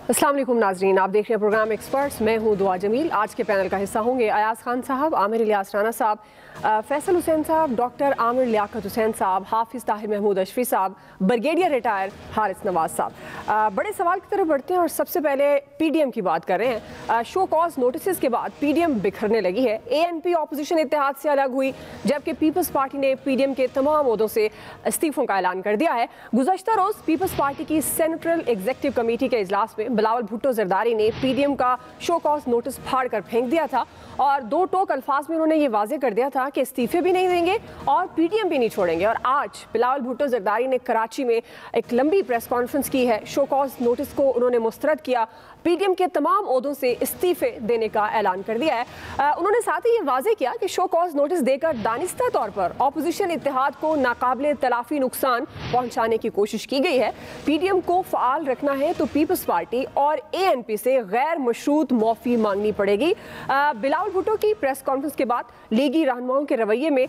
अस्सलाम वालेकुम नाजरीन, आप देख रहे हैं प्रोग्राम एक्सपर्ट्स। मैं हूं दुआ जमील। आज के पैनल का हिस्सा होंगे अयाज खान साहब, आमिर इलियास राना साहब, फैसल हुसैन साहब, डॉक्टर आमिर लियाकत हुसैन साहब, हाफिज़ ताहिर महमूद अशफी साहब, ब्रिगेडियर रिटायर हारिस नवाज साहब। बड़े सवाल की तरफ बढ़ते हैं और सबसे पहले पीडीएम की बात कर रहे हैं। शो कॉज नोटिस के बाद पीडीएम बिखरने लगी है। एएनपी ऑपोजिशन इत्तेहाद से अलग हुई, जबकि पीपल्स पार्टी ने पीडीएम के तमाम ओहदों से इस्तीफों का ऐलान कर दिया है। गुज़श्ता रोज़ पीपल्स पार्टी की सेंट्रल एग्जीक्यूटिव कमेटी के इजलास में बिलावल भुट्टो जरदारी ने पीडीएम का शो कॉज नोटिस फाड़ कर फेंक दिया था और दो टोक अल्फाज में उन्होंने ये वाजे कर दिया था कि इस्तीफे भी नहीं देंगे और पीडीएम भी नहीं छोड़ेंगे। और आज बिलावल भुट्टो जरदारी ने कराची में एक लंबी प्रेस कॉन्फ्रेंस की है। शो कॉज नोटिस को उन्होंने मुस्तरद किया, पीडीएम के तमाम ओहदों से इस्तीफे देने का ऐलान कर दिया है। उन्होंने साथ ही ये वाजे किया कि शो कॉज नोटिस देकर दानिस्ता तौर पर ऑपोजिशन इत्तेहाद को नाकाबिले तलाफी नुकसान पहुंचाने की कोशिश की गई है। पीडीएम को फाल रखना है तो पीपल्स पार्टी और एएनपी से गैर मशरूत माफी मांगनी पड़ेगी। बिलावल भुट्टो की प्रेस कॉन्फ्रेंस के बाद लीगी रहनुमाओं के रवैये में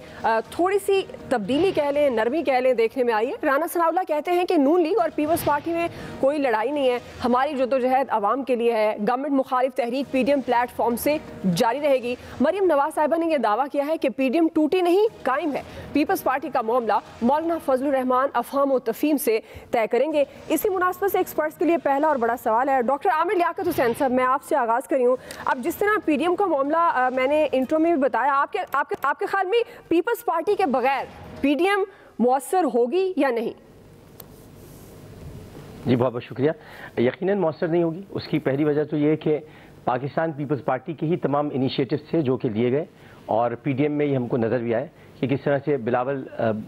थोड़ी सी तब्दीली कह लें, नरमी कह लें, देखने में आई है। राना सनाउल्लाह कहते हैं कि नून लीग और पीपल्स पार्टी में कोई लड़ाई नहीं है, हमारी जद्दोजहद अवाम के लिए है, गवर्नमेंट मुखालिफ तहरीक पीडीएम प्लेटफॉर्म से जारी रहेगी। मरियम नवाज साहिबा ने यह दावा किया है कि पीडीएम टूटी नहीं, कायम है। पीपल्स पार्टी का मामला मौलाना फजलुर रहमान अफहाम और तफहीम से तय करेंगे। इसी मुनासबत से एक्सपर्ट्स के लिए पहला और बड़ा सवाल है। डॉक्टर आमिर लियाकत हुसैन साहब, मैं आपसे आगाज़ करी हूँ। अब जिस तरह पीडीएम का मामला मैंने इंट्रो में भी बताया, आपके ख्याल में पीपल्स पार्टी के बगैर पीडीएम मुअस्सर होगी या नहीं? जी बहुत बहुत शुक्रिया। यकीनन मौसर नहीं होगी। उसकी पहली वजह तो ये है कि पाकिस्तान पीपल्स पार्टी के ही तमाम इनिशिएटिव्स थे जो कि लिए गए और पीडीएम में ये हमको नज़र भी आया कि किस तरह से बिलावल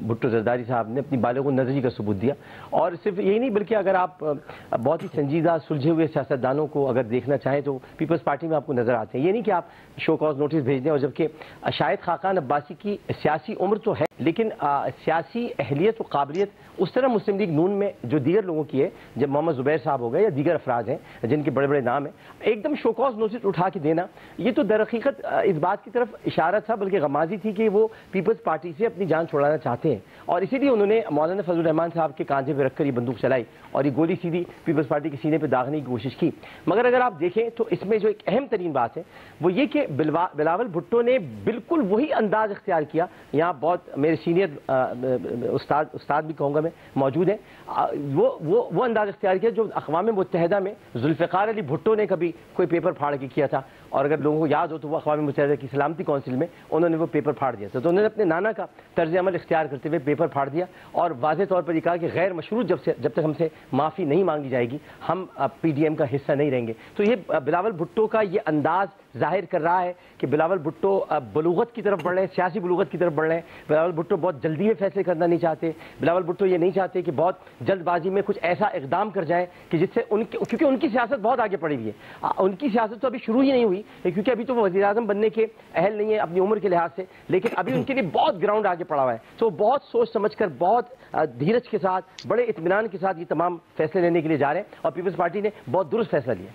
भुट्टो जरदारी साहब ने अपनी बालों को नजरी का सबूत दिया। और सिर्फ यही नहीं बल्कि अगर आप बहुत ही संजीदा सुलझे हुए सियासतदानों को अगर देखना चाहें तो पीपल्स पार्टी में आपको नजर आते हैं। ये नहीं कि आप शो कॉज नोटिस भेज दें, और जबकि शायद खाकान अब्बासी की सियासी उम्र तो है लेकिन सियासी अहलियत और काबिलियत उस तरह मुस्लिम लीग नून में जो दीगर लोगों की है, जब मोहम्मद जुबैर साहब हो गए या दीगर अफराज हैं जिनके बड़े बड़े नाम हैं, एकदम शो कॉज नोटिस उठा के देना, ये तो दरहकीकत इस बात की तरफ इशारा था, बल्कि गमाजी थी कि वो पीपल्स पार्टी से अपनी जान छुड़ाना चाहते हैं। और इसीलिए उन्होंने मौलाना फजलुर रहमान साहब के कांधे पर रखकर ये बंदूक चलाई और ये गोली सीधी पीपल्स पार्टी के सीने पर दागने की कोशिश की। मगर अगर आप देखें तो इसमें जो एक अहम तरीन बात है वो ये कि बिलावल भुट्टो ने बिल्कुल वही अंदाज इख्तियार किया। यहाँ बहुत मेरे सीनियर उस्ताद भी कहूँगा मैं मौजूद है, वो अंदाज इख्तियार किया जो अक़वाम मुत्तहिदा में जुल्फ़िकार अली भुट्टो ने कभी कोई पेपर फाड़ के किया था। और अगर लोगों को याद हो तो वो अक़वाम मुत्तहिदा की सलामती कौंसिल में उन्होंने वो पेपर फाड़ दिया था। तो उन्होंने अपने नाना का तर्ज अमल इख्तियार करते हुए पेपर फाड़ दिया और वाज़ेह तौर पर ये कहा कि गैर मशरूत जब तक हमसे माफ़ी नहीं मांगी जाएगी हम पीडीएम का हिस्सा नहीं रहेंगे। तो ये बिलावल भुट्टो का ये अंदाज जाहिर कर रहा है कि बिलावल भुट्टो बलूगत की तरफ बढ़ रहे हैं, सियासी बलूगत की तरफ बढ़ रहे हैं। बिलावल भुट्टो बहुत जल्दी में फैसले करना नहीं चाहते। बिलावल भुट्टो ये नहीं चाहते कि बहुत जल्दबाजी में कुछ ऐसा इकदाम कर जाए कि जिससे क्योंकि उनकी सियासत बहुत आगे पड़ी हुई है। उनकी सियासत तो अभी शुरू ही नहीं हुई क्योंकि अभी तो वो वज़ीर आज़म बनने के अहल नहीं है अपनी उम्र के लिहाज से, लेकिन अभी उनके लिए बहुत ग्राउंड आगे पड़ा हुआ है। तो बहुत सोच समझ कर, बहुत धीरज के साथ, बड़े इत्मीनान के साथ ये तमाम फैसले लेने के लिए जा रहे हैं और पीपल्स पार्टी ने बहुत दुरुस्त फैसला लिया।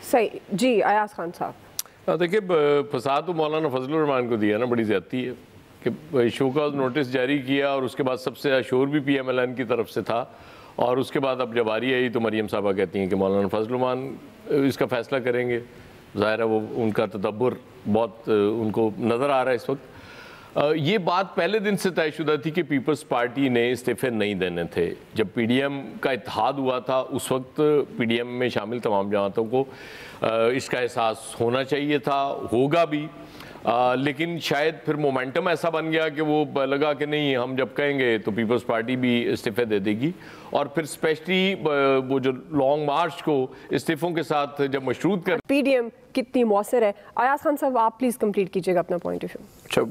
सही जी। अयाज खान साहब, देखिए फसाद तो मौलाना फजलुर रहमान को दिया ना, बड़ी ज़्यादती है कि शो कॉज नोटिस जारी किया और उसके बाद सबसे ज़्यादा शोर भी पीएमएलएन की तरफ से था। और उसके बाद अब जब बारी आई तो मरियम साहबा कहती हैं कि मौलाना फजलुर रहमान इसका फ़ैसला करेंगे। ज़ाहिर है वो उनका तदब्बुर बहुत उनको नज़र आ रहा है इस वक्त। ये बात पहले दिन से तयशुदा थी कि पीपल्स पार्टी ने इस्तीफे नहीं देने थे। जब पीडीएम का इत्तेहाद हुआ था उस वक्त पीडीएम में शामिल तमाम जमातों को इसका एहसास होना चाहिए था, होगा भी। लेकिन शायद फिर मोमेंटम ऐसा बन गया कि वो लगा कि नहीं, हम जब कहेंगे तो पीपल्स पार्टी भी इस्तीफे दे देगी। और फिर स्पेशली वो जो लॉन्ग मार्च को इस्तीफों के साथ जब मशरूत कर पीडीएम कितनी मौसर है। अयाज खान साहब, आप प्लीज़ कंप्लीट कीजिएगा अपना पॉइंट ऑफ व्यू। अच्छा,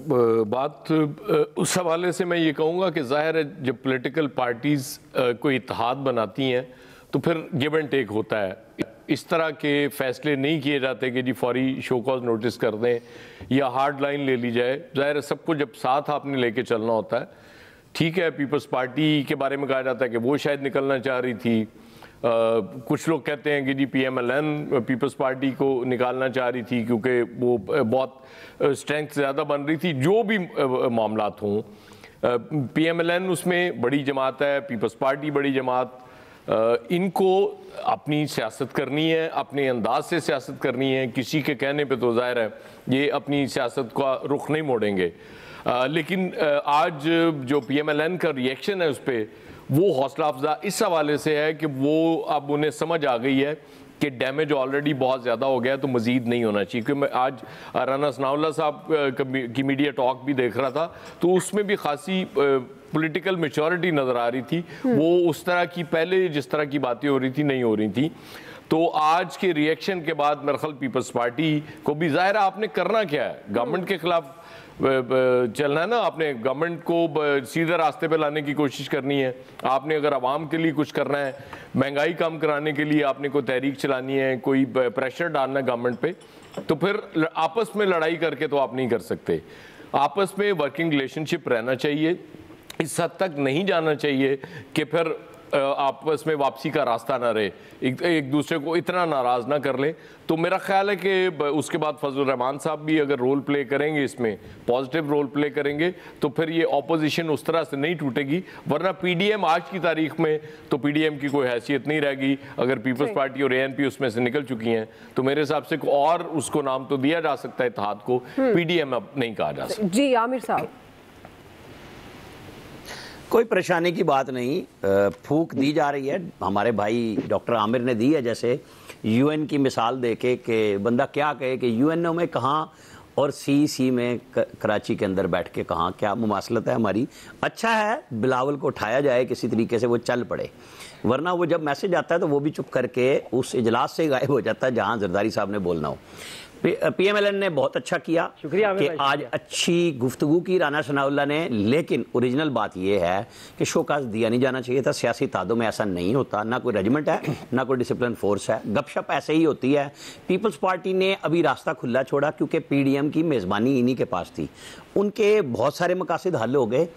बात उस हवाले से मैं ये कहूँगा कि ज़ाहिर है जब पॉलिटिकल पार्टीज़ कोई इत्तेहाद बनाती हैं तो फिर गिव एंड टेक होता है। इस तरह के फैसले नहीं किए जाते कि जी फौरी शो कॉज नोटिस कर दें या हार्ड लाइन ले ली जाए। ज़ाहिर है सबको जब साथ आपने लेके चलना होता है। ठीक है, पीपल्स पार्टी के बारे में कहा जाता है कि वो शायद निकलना चाह रही थी। कुछ लोग कहते हैं कि जी पीएमएलएन पीपल्स पार्टी को निकालना चाह रही थी क्योंकि वो बहुत स्ट्रेंथ ज़्यादा बन रही थी। जो भी मामलात हों, पीएमएलएन उसमें बड़ी जमात है, पीपल्स पार्टी बड़ी जमात, इनको अपनी सियासत करनी है, अपने अंदाज से सियासत करनी है। किसी के कहने पे तो ज़ाहिर है ये अपनी सियासत का रुख नहीं मोड़ेंगे, लेकिन आज जो PMLN का रिएक्शन है उस पर, वो हौसला अफजा इस हवाले से है कि वो अब उन्हें समझ आ गई है कि डैमेज ऑलरेडी बहुत ज़्यादा हो गया, तो मज़ीद नहीं होना चाहिए। क्योंकि मैं आज राना सनाउल्लाह साहब की मीडिया टॉक भी देख रहा था, तो उसमें भी खासी पॉलिटिकल मैच्योरिटी नज़र आ रही थी। वो उस तरह की पहले जिस तरह की बातें हो रही थी नहीं हो रही थी। तो आज के रिएक्शन के बाद मेरे ख्याल पीपल्स पार्टी को भी ज़ाहिर है आपने करना क्या है, गवर्नमेंट के खिलाफ चलना है ना, आपने गवर्नमेंट को सीधे रास्ते पे लाने की कोशिश करनी है। आपने अगर आवाम के लिए कुछ करना है, महंगाई कम कराने के लिए आपने कोई तहरीक चलानी है, कोई प्रेशर डालना है गवर्नमेंट पे, तो फिर आपस में लड़ाई करके तो आप नहीं कर सकते। आपस में वर्किंग रिलेशनशिप रहना चाहिए। इस हद तक नहीं जाना चाहिए कि फिर आपस में वापसी का रास्ता ना रहे, एक दूसरे को इतना नाराज़ ना कर लें। तो मेरा ख्याल है कि उसके बाद फजलुर रहमान साहब भी अगर रोल प्ले करेंगे, इसमें पॉजिटिव रोल प्ले करेंगे, तो फिर ये ऑपोजिशन उस तरह से नहीं टूटेगी। वरना PDM आज की तारीख में तो PDM की कोई हैसियत नहीं रहेगी। अगर पीपल्स पार्टी और ANP उसमें से निकल चुकी हैं, तो मेरे हिसाब से और उसको नाम तो दिया जा सकता है इत्तेहाद को, PDM अब नहीं कहा जा सकता। जी आमिर साहब, कोई परेशानी की बात नहीं, फूक दी जा रही है। हमारे भाई डॉक्टर आमिर ने दी है, जैसे UN की मिसाल देके कि बंदा क्या कहे कि UNO में कहाँ और CEC में कराची के अंदर बैठ के कहाँ क्या मुमासलत है हमारी। अच्छा है बिलावल को उठाया जाए किसी तरीके से, वो चल पड़े, वरना वो जब मैसेज आता है तो वो भी चुप करके उस इजलास से गायब हो जाता है जहाँ जरदारी साहब ने बोलना हो। PMLN ने बहुत अच्छा किया कि आज अच्छी गुफ्तगू की राना सनाउल्लाह ने, लेकिन ओरिजिनल बात यह है कि शोकाज दिया नहीं जाना चाहिए था। सियासी तादों में ऐसा नहीं होता, ना कोई रेजिमेंट है ना कोई डिसिप्लिन फोर्स है, गपशप ऐसे ही होती है। पीपल्स पार्टी ने अभी रास्ता खुला छोड़ा क्योंकि PDM की मेज़बानी इन्हीं के पास थी। उनके बहुत सारे मकासद हल हो गए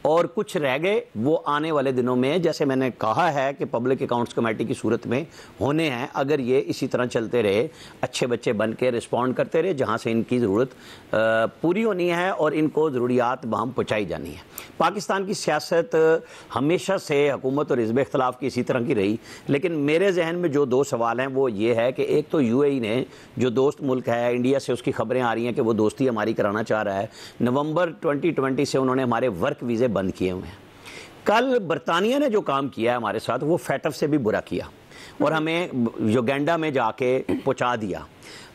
और कुछ रह गए, वो आने वाले दिनों में, जैसे मैंने कहा है कि पब्लिक अकाउंट्स कमेटी की सूरत में होने हैं। अगर ये इसी तरह चलते रहे, अच्छे बच्चे बन के रिस्पॉन्ड करते रहे, जहाँ से इनकी ज़रूरत पूरी होनी है और इनको ज़रूरियात बहम पहुँचाई जानी है। पाकिस्तान की सियासत हमेशा से हुकूमत और हिज़्ब इख्तिलाफ की इसी तरह की रही, लेकिन मेरे जहन में जो दो सवाल हैं वो ये है कि एक तो UAE ने, जो दोस्त मुल्क है, इंडिया से उसकी खबरें आ रही हैं कि वो दोस्ती हमारी कराना चाह रहा है। नवंबर 2020 से उन्होंने हमारे वर्क वीज़े बंद किए हुए हैं। कल बरतानिया ने जो काम किया है हमारे साथ, वो FATF से भी बुरा किया और हमें युगांडा में जाके पहुंचा दिया।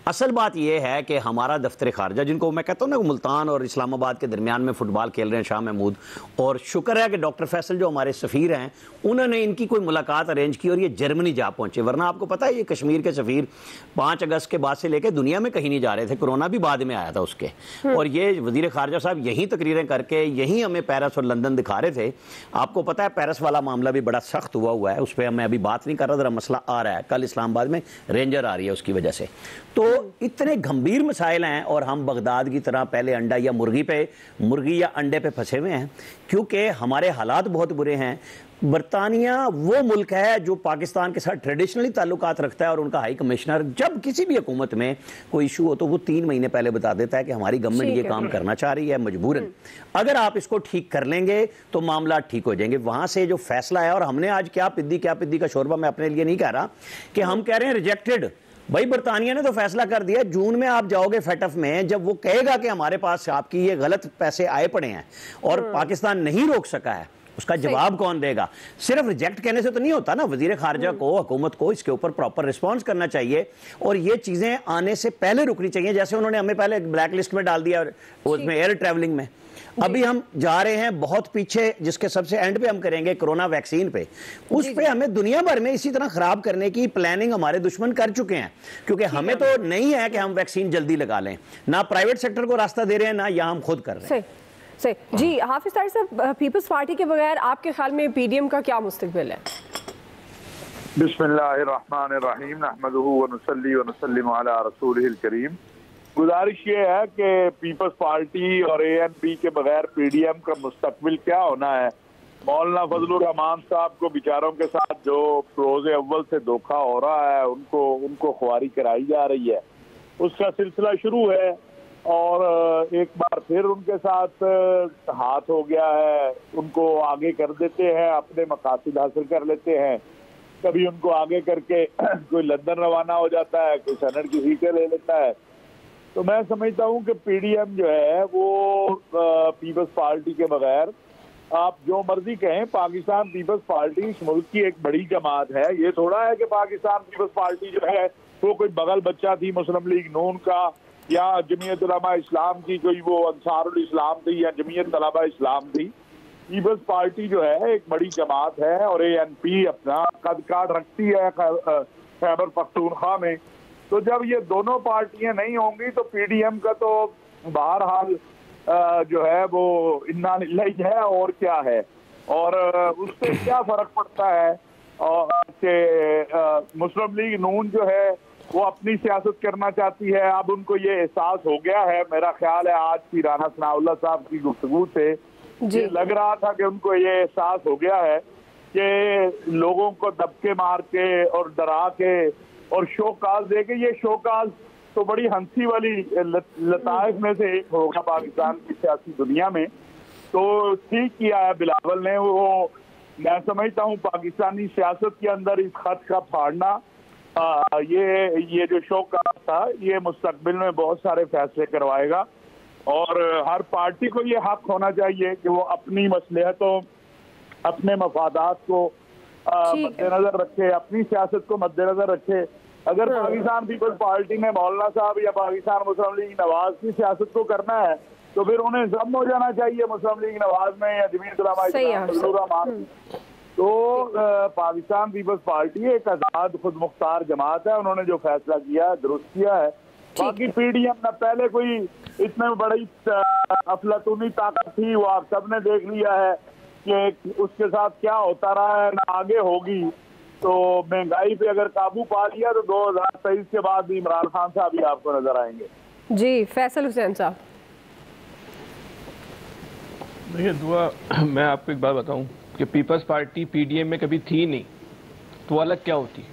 असल बात यह है कि हमारा दफ्तर खारजा, जिनको मैं कहता हूँ ना मुल्तान और इस्लामाबाद के दरमियान में फुटबॉल खेल रहे हैं शाह महमूद, और शुक्र है कि डॉक्टर फैसल जो हमारे सफ़ीर हैं उन्होंने इनकी कोई मुलाकात अरेंज की और ये जर्मनी जा पहुँचे। वरना आपको पता है ये कश्मीर के सफ़ीर 5 अगस्त के बाद से लेकर दुनिया में कहीं नहीं जा रहे थे, कोरोना भी बाद में आया था उसके, और ये वज़ीर खारजा साहब यहीं तकरीरें करके यहीं हमें पेरिस और लंदन दिखा रहे थे। आपको पता है पेरिस वाला मामला भी बड़ा सख्त हुआ है, उस पर मैं अभी बात नहीं कर रहा, ज़रा मसला आ रहा है। कल इस्लामाबाद में रेंजर आ रही है उसकी वजह से। तो इतने गंभीर मसाइल हैं और हम बगदाद की तरह पहले अंडा या मुर्गी या अंडे पे फंसे हुए हैं, क्योंकि हमारे हालात बहुत बुरे हैं। बरतानिया वो मुल्क है जो पाकिस्तान के साथ ट्रेडिशनली ताल्लुकात रखता है और उनका हाई कमिश्नर जब किसी भी हुकूमत में कोई इशू हो तो वो 3 महीने पहले बता देता है कि हमारी गवर्नमेंट ये काम करना चाह रही है मजबूरन। अगर आप इसको ठीक कर लेंगे तो मामला ठीक हो जाएंगे। वहां से जो फैसला है, और हमने आज क्या पिद्दी का शोरबा मैं अपने लिए नहीं कह रहा कि हम कह रहे हैं रिजेक्टेड। भाई बरतानिया ने तो फैसला कर दिया, जून में आप जाओगे FATF में, जब वो कहेगा कि हमारे पास आपकी ये गलत पैसे आए पड़े हैं और पाकिस्तान नहीं रोक सका है, उसका जवाब कौन देगा? सिर्फ रिजेक्ट कहने से तो नहीं होता ना। वजीर खारजा को, हुकूमत को इसके ऊपर प्रॉपर रिस्पांस करना चाहिए और ये चीजें आने से पहले रुकनी चाहिए। जैसे उन्होंने हमें पहले ब्लैक लिस्ट में डाल दिया उसमें एयर ट्रैवलिंग में, अभी हम जा रहे हैं बहुत पीछे, जिसके सबसे एंड पे हम करेंगे कोरोना वैक्सीन पे। उस पे हमें दुनिया भर में इसी तरह खराब करने की प्लानिंग हमारे दुश्मन कर चुके हैं, क्योंकि हमें तो नहीं है कि हम वैक्सीन जल्दी लगा लें, ना प्राइवेट सेक्टर को रास्ता दे रहे हैं, ना या हम खुद कर रहे हैं। सही जी। हाफिज तारिक साहब, पीपल्स पार्टी के बगैर आपके ख्याल में PDM का क्या मुस्तकबिल है? बिस्मिल्लाहिर्रहमानिर्रहीम, नहमदुहु व नुसल्ली व नुसल्लिमु अला रसूलिहिल करीम। गुजारिश ये है कि पीपल्स पार्टी और ANP के बगैर PDM का मुस्तकबिल क्या होना है। मौलाना फजलुर रहमान साहब को बेचारों के साथ जो रोज़ अव्वल से धोखा हो रहा है, उनको ख्वारी कराई जा रही है, उसका सिलसिला शुरू है और एक बार फिर उनके साथ हाथ हो गया है, उनको आगे कर देते हैं, अपने मकासद हासिल कर लेते हैं। कभी उनको आगे करके कोई लंदन रवाना हो जाता है, कोई सेनेट की सीटें ले लेता है। तो मैं समझता हूँ कि पीडीएम जो है वो पीपल्स पार्टी के बगैर, आप जो मर्जी कहें, पाकिस्तान पीपल्स पार्टी इस मुल्क की एक बड़ी जमात है। ये थोड़ा है कि पाकिस्तान पीपल्स पार्टी जो है वो कोई बगल बच्चा थी मुस्लिम लीग नून का, या जमीयत उलमा इस्लाम की कोई वो अंसारुल इस्लाम थी, या जमीयत तलबा इस्लाम थी। पीपल्स पार्टी जो है एक बड़ी जमात है और एएनपी अपना कद काट रखती है खैबर पख्तूनख्वा में। तो जब ये दोनों पार्टियां नहीं होंगी तो पीडीएम का तो बहरहाल जो है वो इन्ना लिल्लाही है और क्या है, और उससे क्या फर्क पड़ता है कि मुस्लिम लीग नून जो है वो अपनी सियासत करना चाहती है। अब उनको ये एहसास हो गया है, मेरा ख्याल है आज की राना सनाउल्लाह साहब की गुफ्तगू से ये लग रहा था कि उनको ये एहसास हो गया है कि लोगों को दबके मार के और डरा के और शोकाज दे के, ये शोकाज तो बड़ी हंसी वाली लताइफ में से एक होगा पाकिस्तान की सियासी दुनिया में। तो ठीक किया है बिलावल ने, वो मैं समझता हूँ पाकिस्तानी सियासत के अंदर इस खत का फाड़ना, ये जो शोकाज था ये मुस्तकबिल में बहुत सारे फैसले करवाएगा। और हर पार्टी को ये हक होना चाहिए कि वो अपनी मसलहतों, अपने मफादात को मद्देनजर रखे, अपनी सियासत को मद्देनजर रखे। अगर पाकिस्तान पीपल्स पार्टी ने मौलाना साहब या पाकिस्तान मुस्लिम लीग नवाज की सियासत को करना है तो फिर उन्हें जम हो जाना चाहिए मुस्लिम लीग नवाज में या जमीयत उलमा इस्लाम। तो पाकिस्तान पीपल्स पार्टी एक आजाद खुद मुख्तार जमात है, उन्होंने जो फैसला किया दुरुस्त किया है। बाकी पीडीएम न पहले कोई इसमें बड़ी अफलातूनी ताकत थी, वो आप सबने देख लिया है कि उसके साथ क्या होता रहा है, ना आगे होगी। तो महंगाई पे अगर काबू पा लिया तो 2023 के बाद भी इमरान खान साहब भी आपको नजर आएंगे। जी फैसल हुसैन साहब। देखिए दुआ, मैं आपको एक बात बताऊं कि पीपल्स पार्टी पीडीएम में कभी थी नहीं, तो अलग क्या होती।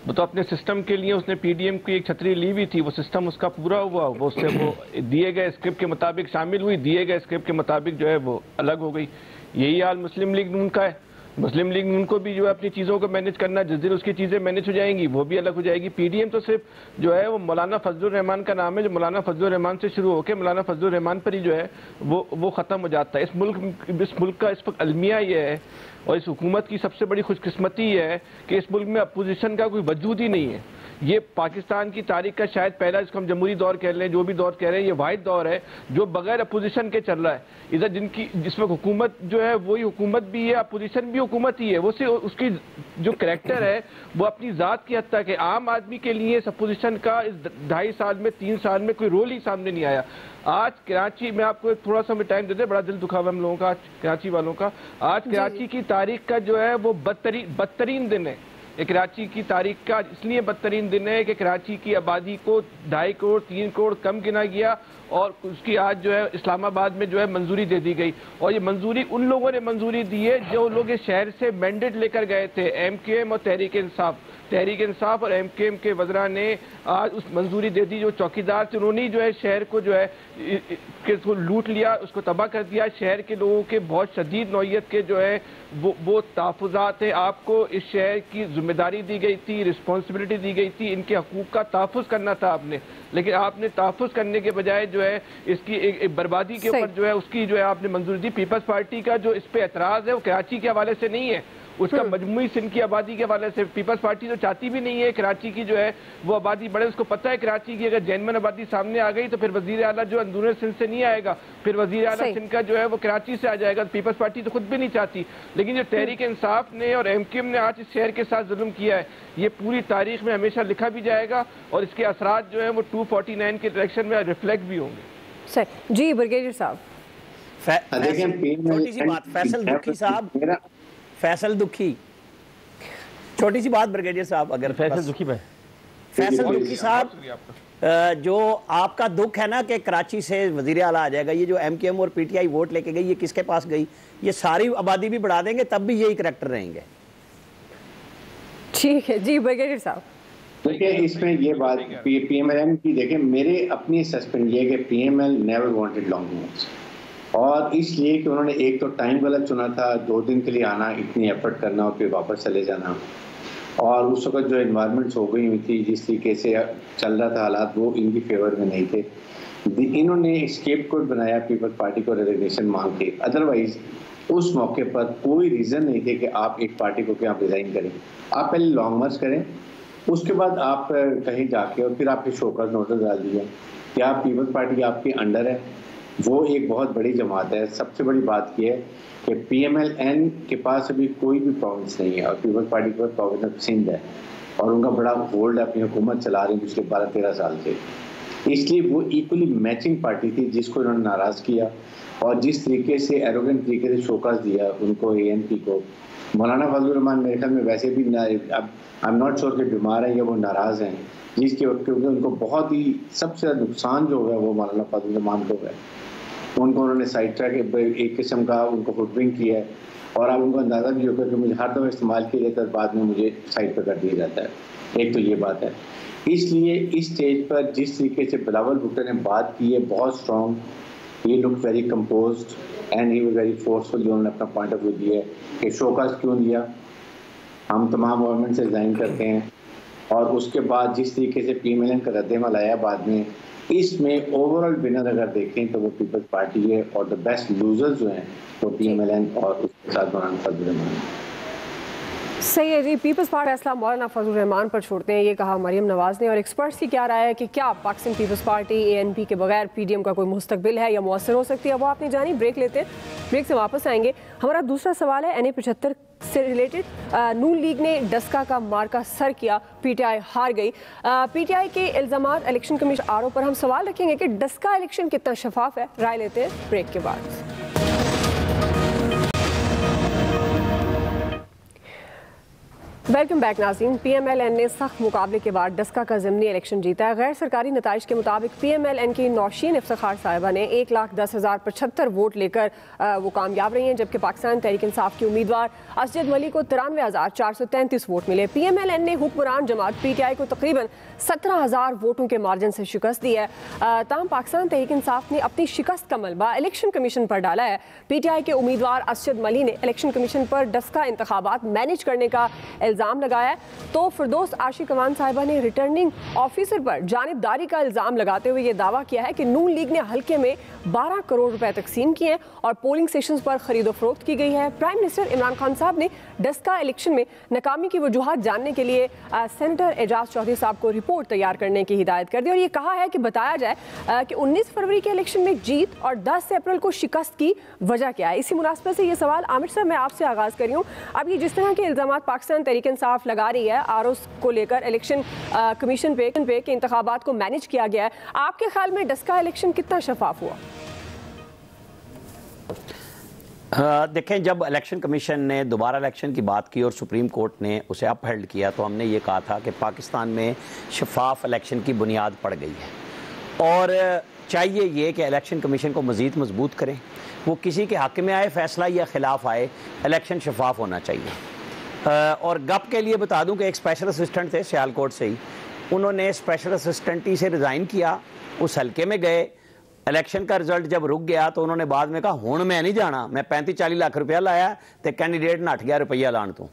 वो तो अपने सिस्टम के लिए उसने पीडीएम की एक छतरी ली हुई थी, वो सिस्टम उसका पूरा हुआ, वो उससे वो दिए गए स्क्रिप्ट के मुताबिक शामिल हुई, दिए गए स्क्रिप्ट के मुताबिक जो है वो अलग हो गई। यही हाल मुस्लिम लीग नून का है। मुस्लिम लीग नून को भी जो है अपनी चीज़ों को मैनेज करना, जिस दिन उसकी चीज़ें मैनेज हो जाएंगी वो भी अलग हो जाएगी। पीडीएम तो सिर्फ जो है वो मौलाना फजलुर रहमान का नाम है, जो मौलाना फजलुर रहमान से शुरू होकर मौलाना फजलुर रहमान पर ही जो है वो ख़त्म हो जाता है। इस मुल्क का इस वक्त अलमिया ये है और इस हुकूमत की सबसे बड़ी खुशकिस्मती ये है कि इस मुल्क में अपोजिशन का कोई वजूद ही नहीं है। ये पाकिस्तान की तारीख का शायद पहला, जिसको हम जमहूरी दौर कह रहे हैं, जो भी दौर कह रहे हैं, ये वाहिद दौर है जो बगैर अपोजिशन के चल रहा है। इधर जिसमें हुकूमत जो है वही हुकूमत भी है, अपोजिशन भी हुकूमत ही है। वो सिर्फ उसकी जो कैरेक्टर है वो अपनी ज़ात की हद तक है। आम आदमी के लिए इस अपोजिशन का इस 2.5 साल में 3 साल में कोई रोल ही सामने नहीं आया। आज कराची में आपको थोड़ा सा टाइम देते, बड़ा दिल दुखा हुआ हम लोगों का, कराची वालों का। आज कराची की तारीख का जो है वो बदतरीन दिन है। कराची की तारीख का इसलिए बदतरीन दिन है कि कराची की आबादी को 2.5 करोड़ 3 करोड़ कम गिना गया और उसकी आज जो है इस्लामाबाद में जो है मंजूरी दे दी गई। और ये मंजूरी उन लोगों ने मंजूरी दी है जो लोग इस शहर से मैंडेट लेकर गए थे, एमकेएम और तहरीक इंसाफ और एमकेएम के वज़रा ने आज उस मंजूरी दे दी। जो चौकीदार थे उन्होंने जो है शहर को जो है को लूट लिया, उसको तबाह कर दिया। शहर के लोगों के बहुत शदीद नौइयत के जो है वो तहफ़्फ़ुज़ात हैं। आपको इस शहर की जिम्मेदारी दी गई थी, रिस्पॉन्सिबिलिटी दी गई थी, इनके हकूक़ का तहफ़्फ़ुज़ करना था आपने, लेकिन आपने तहफ़्फ़ुज़ करने के बजाय जो है इसकी एक बर्बादी के ऊपर जो है उसकी जो है आपने मंजूरी दी। पीपल्स पार्टी का जो इस पर एतराज़ है वो कराची के हवाले से नहीं है, उसका मजमूई सिंध की आबादी के हवाले से। पीपल्स पार्टी तो चाहती भी नहीं है कराची की जो है वो आबादी बढ़े। उसको पता है कराची की अगर जैनमन आबादी सामने आ गई तो फिर वजीर आला जो अंदरूनी सिंध से नहीं आएगा, फिर वजीर आला सिंध का जो है वो कराची से आ जाएगा। पीपल्स पार्टी तो खुद भी नहीं चाहती, लेकिन जो तहरीक इंसाफ ने और एमकेएम ने आज इस शहर के साथ जुल्म किया है ये पूरी तारीख में हमेशा लिखा भी जाएगा और इसके असरात जो है वो 249 के डायरेक्शन में रिफ्लेक्ट भी होंगे। सर जी ब्रिगेडियर साहब, छोटी सी बात, फैसल दुखी साहब, फैसल दुखी, छोटी सी बात ब्रिगेडियर साहब, अगर फैसल दुखी साहब, जो आपका दुख है ना कि कराची से वजीर आला आ जाएगा, ये जो एमकेएम और पीटीआई वोट लेके गई ये किसके पास गई? ये सारी आबादी भी बढ़ा देंगे तब भी यही करैक्टर रहेंगे। ठीक है जी ब्रिगेडियर साहब। देखिए इसमें ये बात पीएमएल की, देखिए मेरे अपनी सस्पेंड ये कि PML never wanted long moves, और इसलिए कि उन्होंने एक तो टाइम गलत चुना था, 2 दिन के लिए आना, इतनी एफर्ट करना और फिर वापस चले जाना। और उस वक्त जो इन्वायरमेंट्स हो गई हुई थी, जिस तरीके से चल रहा था हालात, वो इनकी फेवर में नहीं थे। इन्होंने स्केप कोड बनाया पीपल्स पार्टी को रेजिग्नेशन मांग के। अदरवाइज उस मौके पर कोई रीज़न नहीं थे कि आप एक पार्टी को क्या रिज़ाइन करें। आप पहले लॉन्ग मार्च करें, उसके बाद आप कहीं जाके और फिर आपके शोकॉज नोटिस डाल दिया कि आप पीपल्स पार्टी आपके अंडर है। वो एक बहुत बड़ी जमात है। सबसे बड़ी बात यह है कि PMLN के पास अभी कोई भी प्रोविंस नहीं है और पीपल्स पार्टी के पास प्रोविंस ऑफ सिंध है और उनका बड़ा होल्ड अपनी हुकूमत चला रही है पिछले 12-13 साल से। इसलिए वो इक्वली मैचिंग पार्टी थी जिसको इन्होंने नाराज़ किया और जिस तरीके से एरोगेंट तरीके से शोकास दिया उनको ANP को। मौलाना फजलुर रहमान मेरे ख्याल में वैसे भी अब आई एम नॉट श्योर कि बीमार हैं या वो नाराज़ हैं, जिसके वक्त क्योंकि उनको बहुत ही सबसे ज़्यादा नुकसान जो है वो मौलाना फजलुर रहमान को है। उनको उन्होंने साइड ट्रैक एक किस्म का उनको फुटप्रिंट किया है और अब उनको अंदाज़ा भी होगा कि मुझे हर दफ़ा इस्तेमाल किया जाता है, बाद में मुझे साइड पर कर दिया जाता है। एक तो ये बात है। इसलिए इस स्टेज पर जिस तरीके से बिलावल भुट्टो ने बात की है बहुत strong, he look very composed and he was very forceful. जो उन्होंने अपना पॉइंट ऑफ व्यू दिया है कि शोकास क्यों दिया, हम तमाम गवर्नमेंट से रिजाइन करते हैं। और उसके बाद जिस तरीके से PMLN का रद्द-ए-अमल आया बाद में, इसमें ओवरऑल विनर अगर देखें तो वो पीपल्स पार्टी है और द बेस्ट लूजर्स जो हैं वो PMLN और उसके साथ मौलाना फजलुर रहमान। सही है जी। पीपल्स पार्टी फैसला मौलाना फजलुर रहमान पर छोड़ते हैं, ये कहा मरियम नवाज ने। और एक्सपर्ट्स की क्या राय है कि क्या पाकिस्तान पीपल्स पार्टी ANP के बगैर PDM का कोई मुस्तकबिल है या मुअस्सर हो सकती है, वो आपने जानी। ब्रेक लेते हैं, ब्रेक से वापस आएंगे। हमारा दूसरा सवाल है NA-75 से रिलेटेड। नून लीग ने डस्का का मार्का सर किया, PTI हार गई। PTI के इल्जामात इलेक्शन कमीशन RO पर हम सवाल रखेंगे कि डस्का इलेक्शन कितना शफाफ है। राय लेते हैं ब्रेक के बाद। वेलकम बैक नाज़रीन। PMLN ने सख्त मुकाबले के बाद डस्का का ज़िमनी इलेक्शन जीता है। गैर सरकारी नताइज के मुताबिक PMLN की नौशीन इफ्तिखार साहिबा ने 1,10,075 वोट लेकर वो कामयाब रही हैं, जबकि पाकिस्तान तहरीक इंसाफ की उम्मीदवार असजद मली को 93,433 वोट मिले। PMLN ने हुक्मरान जमात PTI को तकरीबन 17,000 वोटों के मार्जिन से शिकस्त दी है। ताहम पाकिस्तान तहरीक इंसाफ ने अपनी शिकस्त का मलबा इलेक्शन कमीशन पर डाला है। PTI के उम्मीदवार असजद मली ने इलेक्शन कमीशन पर डस्का इंतखाबात मैनेज करने का इल्ज़ाम लगाया है, तो फिरदौस आशिक अमान साहिबा ने रिटर्निंग ऑफिसर पर जानिबदारी का इल्ज़ाम लगाते हुए ये दावा किया है कि नून लीग ने हल्के में 12 करोड़ रुपए तकसीम किए हैं और पोलिंग स्टेशन पर खरीदो फरोख्त की गई है। प्राइम मिनिस्टर इमरान खान साहब ने डस्का इलेक्शन में नाकामी की वजूहात जानने के लिए सेनेटर एजाज चौधरी साहब को रिपोर्ट तैयार करने की हिदायत कर दी और ये कहा है कि बताया जाए कि 19 फरवरी के इलेक्शन में जीत और 10 अप्रैल को शिकस्त की वजह क्या है। इसी मुनासबत से ये सवाल आमिर साहब मैं आपसे आगाज़ कर रही हूँ। अब ये जिस तरह के इल्ज़ामात पाकिस्तान तहरीक इंसाफ लगा रही है ROs को लेकर इलेक्शन कमीशन पे के इंतखाबात को मैनेज किया गया है, आपके ख्याल में डस्का इलेक्शन कितना शफाफ हुआ? देखें, जब इलेक्शन कमीशन ने दोबारा इलेक्शन की बात की और सुप्रीम कोर्ट ने उसे अपहेल्ड किया तो हमने ये कहा था कि पाकिस्तान में शफाफ इलेक्शन की बुनियाद पड़ गई है और चाहिए ये कि इलेक्शन कमीशन को मज़ीद मजबूत करें। वो किसी के हक़ में आए फैसला या ख़िलाफ़ आए, इलेक्शन शफाफ होना चाहिए। और गप के लिए बता दूं कि एक स्पेशल असिस्टेंट थे सियालकोट से ही, उन्होंने स्पेशल असिस्टेंटी से रिज़ाइन किया, उस हल्के में गए, इलेक्शन का रिजल्ट जब रुक गया तो उन्होंने बाद में कहा हुण मैं नहीं जाना, मैं 35-40 लाख रुपया लाया तो कैंडिडेट नठ गया रुपया लाने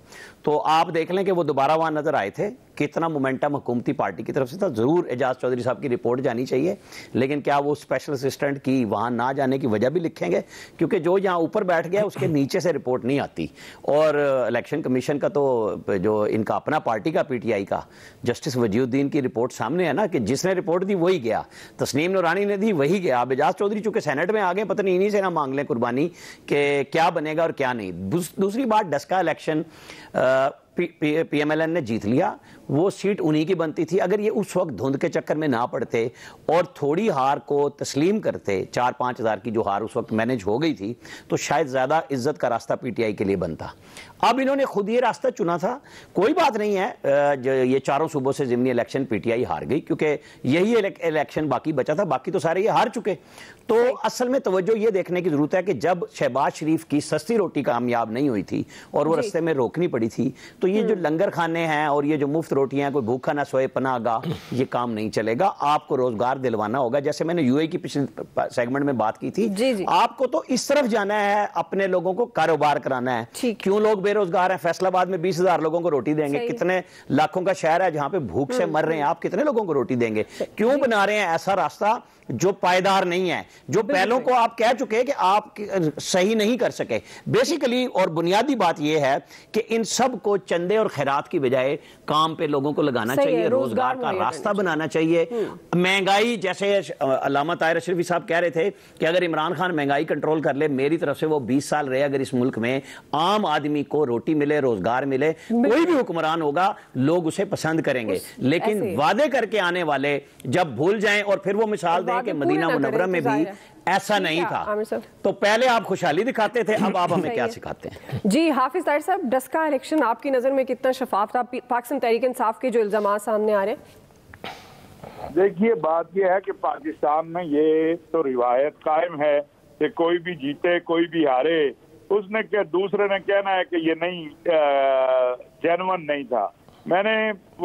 तो आप देख लें कि वो दोबारा वहाँ नज़र आए थे। कितना मोमेंटम हुकूमती पार्टी की तरफ से था। ज़रूर एजाज चौधरी साहब की रिपोर्ट जानी चाहिए, लेकिन क्या वो स्पेशल असिस्टेंट की वहाँ ना जाने की वजह भी लिखेंगे, क्योंकि जो यहाँ ऊपर बैठ गया उसके नीचे से रिपोर्ट नहीं आती। और इलेक्शन कमीशन का तो जो इनका अपना पार्टी का PTI का जस्टिस वजीउद्दीन की रिपोर्ट सामने है ना, कि जिसने रिपोर्ट दी वही गया, तस्नीम नूरानी ने दी वही गया। अब एजाज चौधरी चूँकि सेनेट में आ गए, पता नहीं इन्हीं से ना मांग लें कुर्बानी कि क्या बनेगा और क्या नहीं। दूसरी बात, डस्का इलेक्शन PMLN ने जीत लिया, वो सीट उन्हीं की बनती थी। अगर ये उस वक्त धुंध के चक्कर में ना पड़ते और थोड़ी हार को तस्लीम करते, 4-5 हज़ार की जो हार उस वक्त मैनेज हो गई थी, तो शायद ज़्यादा इज्जत का रास्ता PTI के लिए बनता। अब इन्होंने खुद ये रास्ता चुना था। कोई बात नहीं है, ये चारों सूबों से ज़िमनी इलेक्शन PTI हार गई, क्योंकि यही इलेक्शन बाकी बचा था, बाकी तो सारे ये हार चुके। तो असल में तवज्जो ये देखने की ज़रूरत है कि जब शहबाज शरीफ की सस्ती रोटी कामयाब नहीं हुई थी और वो रास्ते में रोकनी पड़ी थी, तो ये जो लंगर खाने हैं और ये जो मुफ्त रोटियां, कोई भूखा ना सोए पनागा, ये काम नहीं चलेगा। आपको रोजगार दिलवाना होगा। जैसे मैंने UAE की पिछले सेगमेंट में बात की थी, आपको तो इस तरफ जाना है, अपने लोगों को कारोबार कराना है। क्यों लोग बेरोजगार हैं, फैसलाबाद में 20,000 लोगों को रोटी देंगे। कितने लाखों का शहर है जहां पे भूख से मर रहे हैं, आप कितने लोगों को रोटी देंगे? क्यों बना रहे हैं ऐसा रास्ता जो पायदार नहीं है, जो पहलों को आप कह चुके हैं कि आप सही नहीं कर सके बेसिकली। और बुनियादी बात यह है कि इन सब को चंदे और खैरात की बजाय काम पे लोगों को लगाना चाहिए, रोजगार का रास्ता बनाना चाहिए। महंगाई, जैसे अल्लामा ताहिर अशरफी साहब कह रहे थे कि अगर इमरान खान महंगाई कंट्रोल कर ले, मेरी तरफ से वो 20 साल रहे अगर इस मुल्क में आम आदमी को रोटी मिले, रोजगार मिले, कोई भी हुक्मरान होगा लोग उसे पसंद करेंगे। लेकिन वादे करके आने वाले जब भूल जाएं और फिर वो मिसाल दें कि मदीना मुनव्वरा में भी ऐसा नहीं था, तो पहले आप खुशहाली दिखाते थे, अब आप हमें क्या सिखाते हैं? जी हाफिज ताहिर साहब, डस्का इलेक्शन आपकी नजर में कितना शफाफ था? पाकिस्तान तहरीक इंसाफ के जो इल्जाम सामने आ रहे हैं, देखिए बात यह है कि पाकिस्तान में ये तो रिवायत कायम है कि कोई भी जीते कोई भी हारे, उसने क्या दूसरे ने कहना है कि ये नहीं जेन्युइन नहीं था। मैंने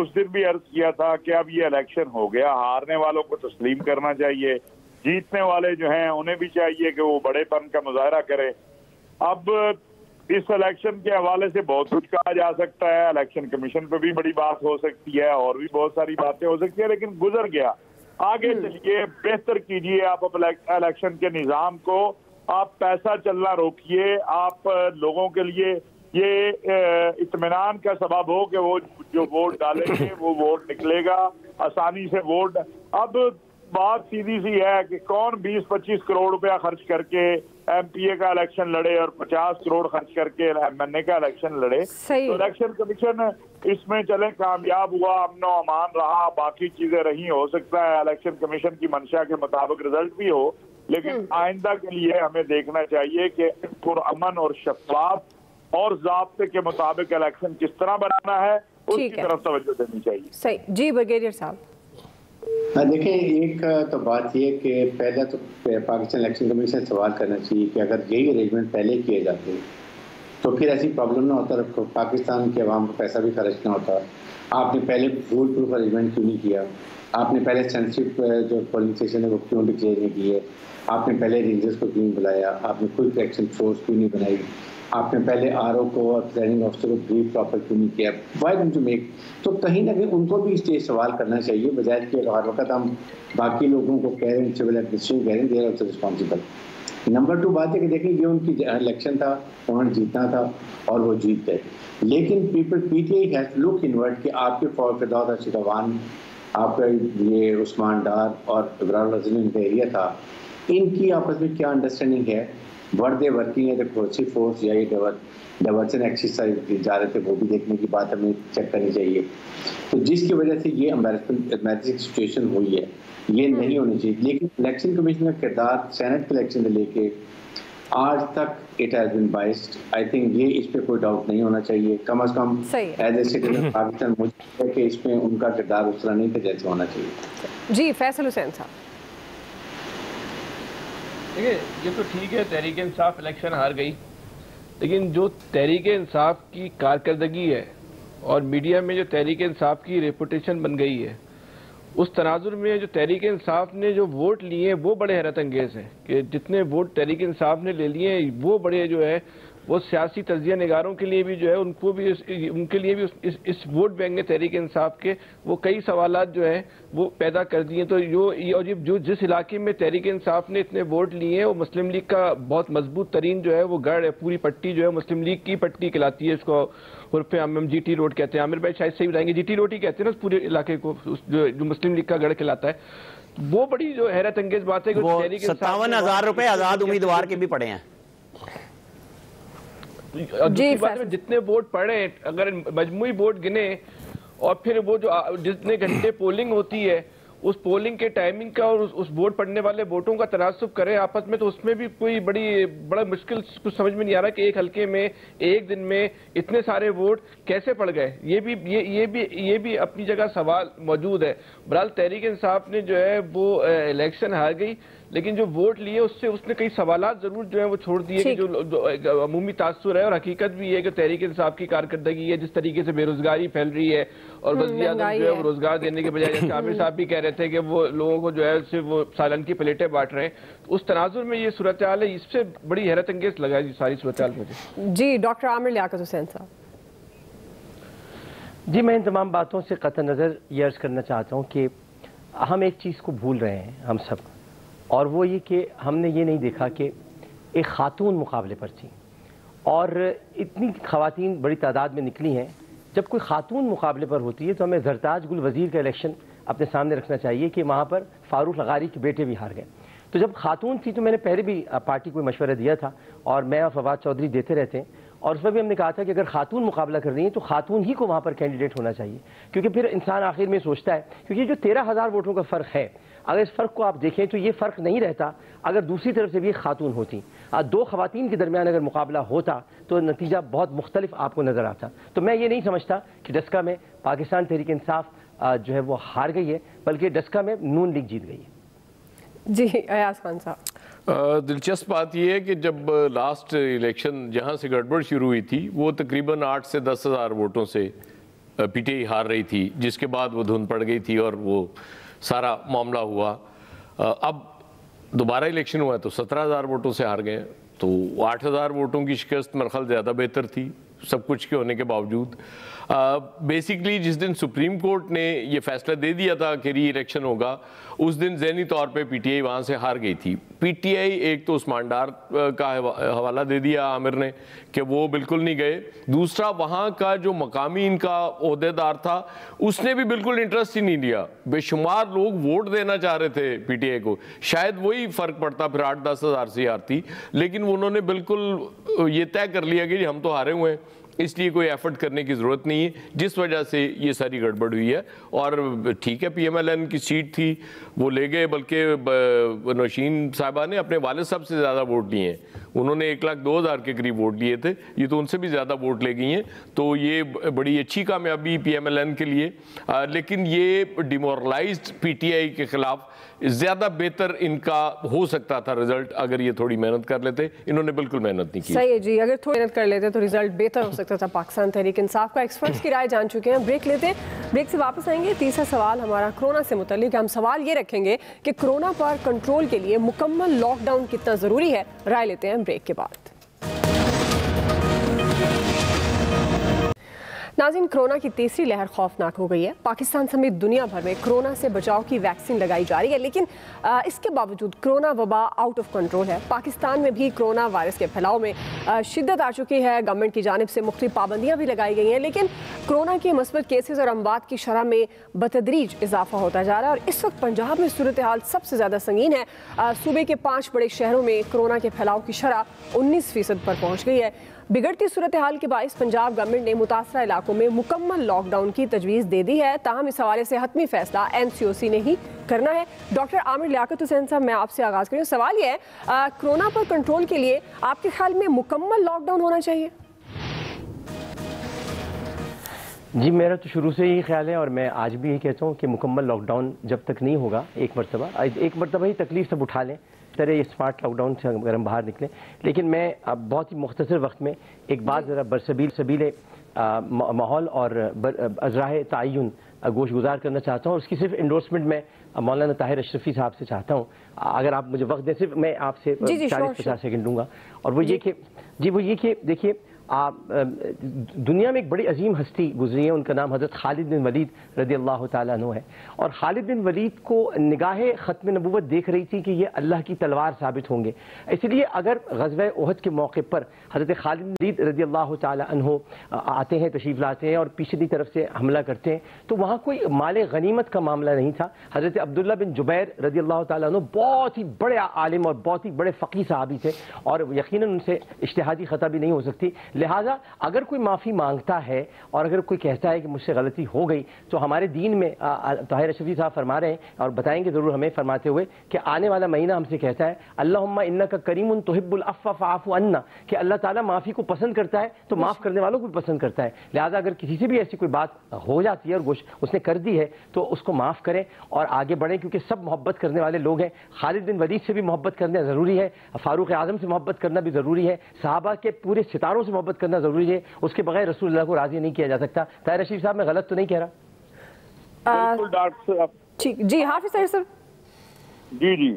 उस दिन भी अर्ज किया था कि अब ये इलेक्शन हो गया, हारने वालों को तस्लीम करना चाहिए, जीतने वाले जो हैं उन्हें भी चाहिए कि वो बड़ेपन का मुजाहरा करें। अब इस इलेक्शन के हवाले से बहुत कुछ कहा जा सकता है, इलेक्शन कमीशन पे भी बड़ी बात हो सकती है और भी बहुत सारी बातें हो सकती है, लेकिन गुजर गया। आगे चलिए, बेहतर कीजिए आप इलेक्शन के निज़ाम को, आप पैसा चलना रोकिए, आप लोगों के लिए ये इत्मीनान का सबब हो कि वो जो वोट डालेंगे वो वोट निकलेगा, आसानी से वोट। अब बात सीधी सी है कि कौन 20-25 करोड़ रुपया खर्च करके एमपीए का इलेक्शन लड़े और 50 करोड़ खर्च करके एमएनए का इलेक्शन लड़े। तो इलेक्शन कमीशन इसमें चले कामयाब हुआ, अमनो अमान रहा, बाकी चीजें रही, हो सकता है इलेक्शन कमीशन की मंशा के मुताबिक रिजल्ट भी हो, लेकिन आइंदा के लिए हमें देखना चाहिए कि पुरअमन और शफाफ और ज़ाब्ते के मुताबिक इलेक्शन किस तरह बनाना है, उसकी तरफ तवज्जो देनी चाहिए। सही जी ब्रिगेडियर साहब। देखिए, एक तो बात ये कि पहले तो पाकिस्तान इलेक्शन कमीशन से सवाल करना चाहिए कि अगर यही अरेंजमेंट पहले किए जाते तो फिर ऐसी प्रॉब्लम ना होता, पाकिस्तान के अवाम को पैसा भी खर्च ना होता। आपने पहले फूड प्रूफ अरेंजमेंट क्यों नहीं किया? आपने पहले सेंसिटिव जो पोलिंग स्टेशन है वो क्यों डिक्लेयर नहीं किए? आपने पहले रेंजर्स को क्यों बुलाया? आपने क्विक एक्शन फोर्स क्यों नहीं बनाई? आपने पहले आरओ को और प्रिजाइडिंग ऑफिसर को ब्रीफ प्रॉपर क्यों नहीं किया? Why don't you make? तो कहीं ना कहीं उनको भी स्टेज सवाल करना चाहिए, बजाय कि हर वक्त हम बाकी लोगों को कह रहे हैं, सिविल एडमिनिस्ट्रेशन कह रहे हैं, they are also responsible. Number 2 बात है कि देखिए ये उनकी इलेक्शन था, उन्होंने जीतना था और वो जीत गए, लेकिन PTI has to look inward कि आपके फौरदाद शिकवान, आपका ये उस्मान डार और इब्राहिम रज़ी इनका एरिया था, इनकी आपस में क्या अंडरस्टैंडिंग है? वर दे वर्किंग है द फोर्स या ये डाइवर्जन एक्सरसाइज जा रहे थे, वो भी देखने की बात हमें चेक करनी चाहिए। तो जिसकी वजह से ये एम्बैरेसमेंट सिचुएशन हुई है, ये नहीं होनी चाहिए। लेकिन इलेक्शन कमीशन का किरदार सेनेट के इलेक्शन से लेके आज तक it has been biased. I think ये इस पे कोई डाउट नहीं होना चाहिए, कम से कम एज ए सिटीजन पाकिस्तान मुझे कि इसमें उनका किरदार उस तरह नहीं था जैसे होना चाहिए। जी फैसल हुसैन साहब। देखिए, ये तो ठीक है, तहरीक इंसाफ इलेक्शन हार गई, लेकिन जो तहरीक इंसाफ की कारकर्दगी है और मीडिया में जो तहरीक इंसाफ की रेपुटेशन बन गई है, उस तनाजुर में जो तहरीक इंसाफ ने जो वोट लिए वो बड़े हैरत अंगेज हैं कि जितने वोट तहरीक इंसाफ ने ले लिए वो बड़े जो है वो सियासी तजिया निगारों के लिए भी जो है उनको भी उनके लिए भी इस वोट बैंक ने तहरीक इंसाफ के वो कई सवालात जो है वो पैदा कर दिए। तो जो जिस इलाके में तहरीक इंसाफ ने इतने वोट लिए हैं वो मुस्लिम लीग का बहुत मजबूत तरीन जो है वो गढ़ है, पूरी पट्टी जो है मुस्लिम लीग की पट्टी कहलाती है, इसको उर्फ हम जीटी रोड कहते हैं। आमिर भाई शायद सही बताएंगे, जीटी रोड ही कहते हैं ना पूरे इलाके को, जो मुस्लिम लीग का गढ़ कहलाता है। वो बड़ी जो हैरत अंगेज बात है कि 57,000 रुपए आजाद उम्मीदवार के भी पड़े हैं। दूसरी बात में जितने वोट पड़े, अगर मजमूई वोट गिने और फिर वो जो जितने घंटे पोलिंग होती है उस पोलिंग के टाइमिंग का और उस वोट पड़ने वाले वोटों का तनासुब करें आपस में, तो उसमें भी कोई बड़ा मुश्किल कुछ समझ में नहीं आ रहा कि एक हल्के में एक दिन में इतने सारे वोट कैसे पड़ गए। ये भी अपनी जगह सवाल मौजूद है। बहरहाल तहरीक इंसाफ ने जो है वो इलेक्शन हार गई, लेकिन जो वोट लिए उससे उसने कई सवालात जरूर जो है वो छोड़ दिए कि जो अमूमी तासुर है, और हकीकत भी है कि तहरीक इंसाफ की कारकर्दगी है, जिस तरीके से बेरोजगारी फैल रही है और वज़ीर आज़म जो है वो रोजगार देने के बजाय, जैसे आमिर साहब भी कह रहे थे कि वो लोगों को जो है सिर्फ वो सालन की प्लेटें बांट रहे हैं, उस तनाजुर में ये सूरत हाल है। इससे बड़ी हैरत अंगेज लगा है सारी सूरत हाल मुझे। जी डॉक्टर आमिर लियाकत हुसैन साहब। जी मैं इन तमाम बातों से कतई नज़र ये अर्ज़ करना चाहता हूँ कि हम एक चीज़ को भूल रहे हैं हम सब, और वो ये कि हमने ये नहीं देखा कि एक खातून मुकाबले पर थी और इतनी ख़वातीन बड़ी तादाद में निकली हैं। जब कोई खातून मुकाबले पर होती है तो हमें ज़रताज गुल वज़ीर का इलेक्शन अपने सामने रखना चाहिए कि वहाँ पर फ़ारूक लगारी के बेटे भी हार गए। तो जब खातून थी तो मैंने पहले भी पार्टी को मशवरा दिया था और मैं और फवाद चौधरी देते रहते हैं, और उसमें भी हमने कहा था कि अगर खातून मुकाबला कर रही हैं तो खातून ही को वहाँ पर कैंडिडेट होना चाहिए, क्योंकि फिर इंसान आखिर में सोचता है, क्योंकि जो 13,000 वोटों का फ़र्क है, अगर इस फ़र्क को आप देखें तो ये फ़र्क नहीं रहता अगर दूसरी तरफ से भी खातून होती। दो ख़वातीन के दरमियान अगर मुकाबला होता तो नतीजा बहुत मुख्तलिफ आपको नज़र आता। तो मैं ये नहीं समझता कि डस्का में पाकिस्तान तहरीक इंसाफ जो है वो हार गई है, बल्कि डस्का में नून लीग जीत गई है। जी अयाज खान साहब। दिलचस्प बात यह है कि जब लास्ट इलेक्शन जहां से गड़बड़ शुरू हुई थी वो तकरीबन 8 से 10,000 वोटों से पीटीआई हार रही थी, जिसके बाद वो धुंध पड़ गई थी और वो सारा मामला हुआ। अब दोबारा इलेक्शन हुआ तो 17,000 वोटों से हार गए, तो 8,000 वोटों की शिकस्त मेरे ख्याल ज़्यादा बेहतर थी सब कुछ के होने के बावजूद। बेसिकली जिस दिन सुप्रीम कोर्ट ने ये फैसला दे दिया था कि री इलेक्शन होगा, उस दिन ज़हनी तौर पे पीटीआई वहाँ से हार गई थी। पीटीआई एक तो उस्मान डार का हवाला दे दिया आमिर ने कि वो बिल्कुल नहीं गए, दूसरा वहाँ का जो मकामी इनका ओहदेदार था उसने भी बिल्कुल इंटरेस्ट ही नहीं लिया। बेशुमार लोग वोट देना चाह रहे थे पीटीआई को, शायद वही फ़र्क पड़ता फिर 8-10 हज़ार से हारती, लेकिन उन्होंने बिल्कुल ये तय कर लिया कि हम तो हारे हुए हैं, इसलिए कोई एफर्ट करने की ज़रूरत नहीं है, जिस वजह से ये सारी गड़बड़ हुई है। और ठीक है पीएमएलएन की सीट थी वो ले गए, बल्कि नौशीन साहिबा ने अपने वालिद साहब से ज़्यादा वोट लिए हैं, उन्होंने 1,02,000 के करीब वोट लिए थे, ये तो उनसे भी ज़्यादा वोट ले गई हैं, तो ये बड़ी अच्छी कामयाबी पीएमएलएन के लिए। लेकिन ये डिमोरलाइज्ड पीटीआई के ख़िलाफ़ ज़्यादा बेहतर इनका हो सकता था रिजल्ट अगर ये थोड़ी मेहनत कर लेते। इन्होंने बिल्कुल मेहनत नहीं की। सही है जी, अगर थोड़ी मेहनत कर लेते तो रिजल्ट बेहतर हो सकता था पाकिस्तान तहरीक इंसाफ का। एक्सपर्ट्स की राय जान चुके हैं, ब्रेक लेते हैं, ब्रेक से वापस आएंगे। तीसरा सवाल हमारा कोरोना से मुताल्लिक। हम सवाल ये रखेंगे कि कोरोना पर कंट्रोल के लिए मुकम्मल लॉकडाउन कितना ज़रूरी है। राय लेते हैं ब्रेक के बाद। नाज़रीन, कोरोना की तीसरी लहर खौफनाक हो गई है। पाकिस्तान समेत दुनिया भर में कोरोना से बचाव की वैक्सीन लगाई जा रही है, लेकिन इसके बावजूद कोरोना वबा आउट ऑफ कंट्रोल है। पाकिस्तान में भी कोरोना वायरस के फैलाव में शिद्दत आ चुकी है। गवर्नमेंट की जानिब से मुख्तलिफ पाबंदियाँ भी लगाई गई हैं, लेकिन कोरोना के मस्बत केसेस और अमवात की शरह में बतदरीज इजाफा होता जा रहा है। और इस वक्त पंजाब में सूरत हाल सबसे ज़्यादा संगीन है। सूबे के 5 बड़े शहरों में कोरोना के फैलाव की शरह 19% पर पहुँच गई है। बिगड़ती सूरत हाल के बायस पंजाब गवर्नमेंट ने मुतासरा इलाकों में मुकम्मल लॉकडाउन की तजवीज़ दे दी है। ताहम इस हवाले से हतमी फैसला NCOC ने ही करना है। डॉक्टर आमिर लियाकत हुसैन साहब, मैं आपसे आगाज़ करूँ। सवाल ये है, कोरोना पर कंट्रोल के लिए आपके ख्याल में मुकम्मल लॉकडाउन होना चाहिए? जी मेरा तो शुरू से यही ख्याल है और मैं आज भी यही कहता हूँ कि मुकम्मल लॉकडाउन जब तक नहीं होगा, एक मरतबा ही तकलीफ सब उठा लें, तरह ये स्मार्ट लॉकडाउन से अगर हम बाहर निकलें। लेकिन मैं अब बहुत ही मुख्तसर वक्त में एक बात ज़रा बरसबील माहौल और अज़राह तयन गोश गुजार करना चाहता हूँ, और उसकी सिर्फ इंडोर्समेंट मैं मौलाना ताहिर अशरफी साहब से चाहता हूँ। अगर आप मुझे वक्त दें, सिर्फ मैं आपसे 40-50 सेकंड दूंगा। और वो ये कि देखिए दुनिया में एक बड़ी अजीम हस्ती गुजरी है, उनका नाम हज़रत खालिद बिन वलीद रज़ी अल्लाह ताला अन्हु है। और खालिद बिन वलीद को निगाह ख़त्म नबूवत देख रही थी कि ये अल्लाह की तलवार साबित होंगे। इसलिए अगर ग़ज़वा उहद के मौके पर हज़रत खालिद बिन वलीद रज़ी अल्लाह ताला अन्हु आते हैं, तशरीफ़ लाते हैं और पीछे की तरफ से हमला करते हैं, तो वहाँ कोई माले गनीमत का मामला नहीं था। हज़रत अब्दुल्ला बिन जुबैर रज़ी अल्लाह ताला अन्हु बहुत ही बड़े आलिम और बहुत ही बड़े फ़क़ीह सहाबी थे, और यकीनन उनसे इज्तिहादी ख़ता भी नहीं हो सकती। लिहाजा अगर कोई माफ़ी मांगता है और अगर कोई कहता है कि मुझसे गलती हो गई, तो हमारे दीन में ताहिर अशरफी साहब फरमा रहे हैं और बताएंगे ज़रूर हमें, फरमाते हुए कि आने वाला महीना हमसे कहता है अल्लाहुम्मा इन्नका करीमुन तुहिब्बुल अफ़्व फ़अफ़ु अन्ना, कि अल्लाह ताला माफ़ी को पसंद करता है तो माफ़ करने वालों को भी पसंद करता है। लिहाजा अगर किसी से भी ऐसी कोई बात हो जाती है और उसने कर दी है तो उसको माफ़ करें और आगे बढ़ें, क्योंकि सब मोहब्बत करने वाले लोग हैं। खालिद बिन वलीद से भी मोहब्बत करना ज़रूरी है, फारूक आज़म से मोहब्बत करना भी ज़रूरी है, सहाबा के पूरे सितारों से मोहब्बत करना ज़रूरी है, उसके बगैर रसूलुल्लाह को राज़ी नहीं किया जा सकता। ताहिर रशीद साहब, मैं गलत तो नहीं कह रहा? बिल्कुल डॉक्टर साहब। ठीक जी, हाफिज ताहिर सर। जी जी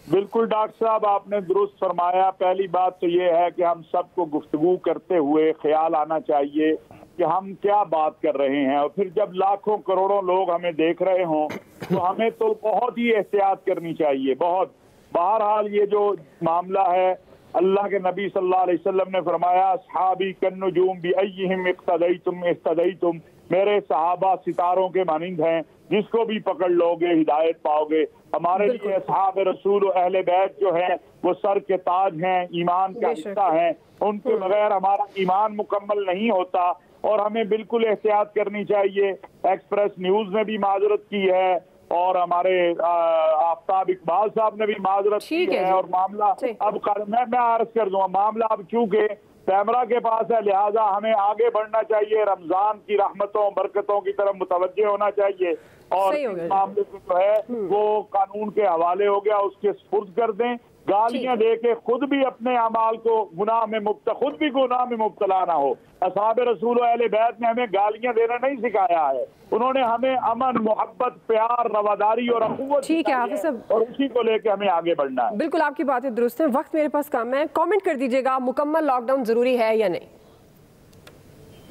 बिल्कुल डॉक्टर साहब, आपने दुरुस्त फरमाया। पहली बात तो ये है कि हम सबको गुफ्तगू करते हुए ख्याल आना चाहिए कि हम क्या बात कर रहे हैं, और फिर जब लाखों करोड़ों लोग हमें देख रहे हों तो हमें तो बहुत ही एहतियात करनी चाहिए, बहुत। बहरहाल ये जो मामला है, अल्लाह के नबी सल्लल्लाहु अलैहि वसल्लम ने फरमाया अस्हाबी कन्नुजूम बिअय्यिहिम इक्तदैतुम, मेरे सहाबा सितारों के मानिंद हैं, जिसको भी पकड़ लोगे हिदायत पाओगे। हमारे लिए असहाब रसूल और अहले बैत जो हैं वो सर के ताज हैं, ईमान का हिस्सा हैं, उनके बगैर हमारा ईमान मुकम्मल नहीं होता और हमें बिल्कुल एहतियात करनी चाहिए। एक्सप्रेस न्यूज ने भी माजरत की है और हमारे आफ्ताब इकबाल साहब ने भी माजरत की है, और मामला अब मैं अर्ज कर दूंगा, मामला अब चूंकि कैमरा के पास है, लिहाजा हमें आगे बढ़ना चाहिए, रमजान की रहमतों बरकतों की तरफ मुतवज्जे होना चाहिए, और इस मामले को जो है वो कानून के हवाले हो गया, उसके सुपुर्द कर दें। गालियां दे के खुद भी अपने अमाल को गुनाह में खुद भी गुनाह में मुब्तला ना हो। असहाब रसूल और अहले बैत ने हमें गालियां देना नहीं सिखाया है, उन्होंने हमें अमन, मोहब्बत, प्यार, रवादारी और अखुवत सिखाई है, और उसी को लेके हमें आगे बढ़ना है। बिल्कुल आपकी बातें दुरुस्त है। वक्त मेरे पास कम है, कमेंट कर दीजिएगा, मुकम्मल लॉकडाउन जरूरी है या नहीं?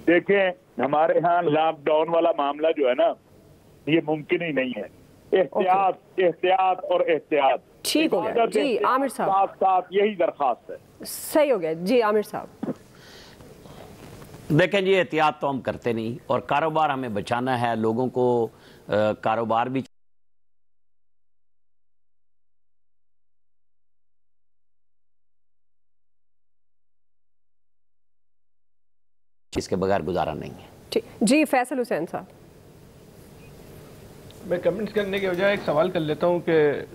देखें, हमारे यहाँ लॉकडाउन वाला मामला जो है ना, ये मुमकिन ही नहीं है। एहतियात, एहतियात और एहतियात। ठीक हो गया जी आमिर साहब, साथ साथ यही दरखास्त है। सही हो गया जी आमिर साहब। देखें जी, एहतियात तो हम करते नहीं, और कारोबार हमें बचाना है, लोगों को कारोबार भी इसके बगैर गुजारा नहीं है। ठीक जी, फैसल हुसैन साहब। मैं कमेंट्स करने के बजाय एक सवाल कर लेता हूं कि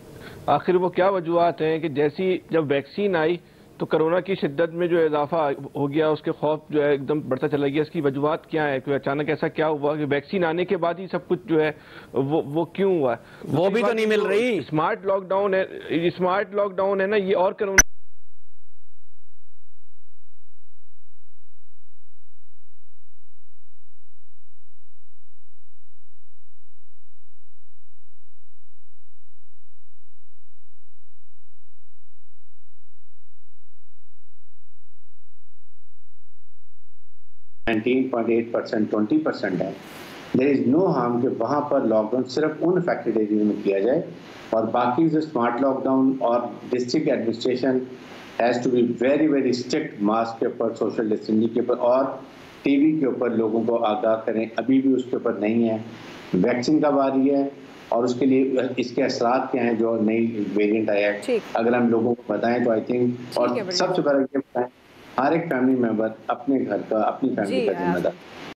आखिर वो क्या वजूहत हैं कि जैसी जब वैक्सीन आई तो कोरोना की शिद्दत में जो इजाफा हो गया, उसके खौफ जो है एकदम बढ़ता चला गया, इसकी वजूहत क्या है? कि अचानक ऐसा क्या हुआ कि वैक्सीन आने के बाद ही सब कुछ जो है वो क्यों हुआ? वो भी तो नहीं मिल रही। स्मार्ट लॉकडाउन है ना ये, और कोरोना %19.8% 20% है। देयर इज नो हार्म कि वहाँ पर लॉकडाउन सिर्फ उन अफेक्टेड एरिया में किया जाए, और बाकी जो स्मार्ट लॉकडाउन और district administration has to be very very strict, mask के ऊपर, सोशल डिस्टेंसिंग के ऊपर और टीवी के ऊपर लोगों को आगाह करें। अभी भी उसके ऊपर नहीं है। वैक्सीन कब आ रही है और उसके लिए इसके असरात क्या हैं जो नई वेरिएंट आया है, अगर हम लोगों को बताएं तो आई थिंक, और सबसे बड़ा ये बताएं हर एक फैमिली मेंबर अपने घर का, अपनी फैमिली का जिम्मेदार।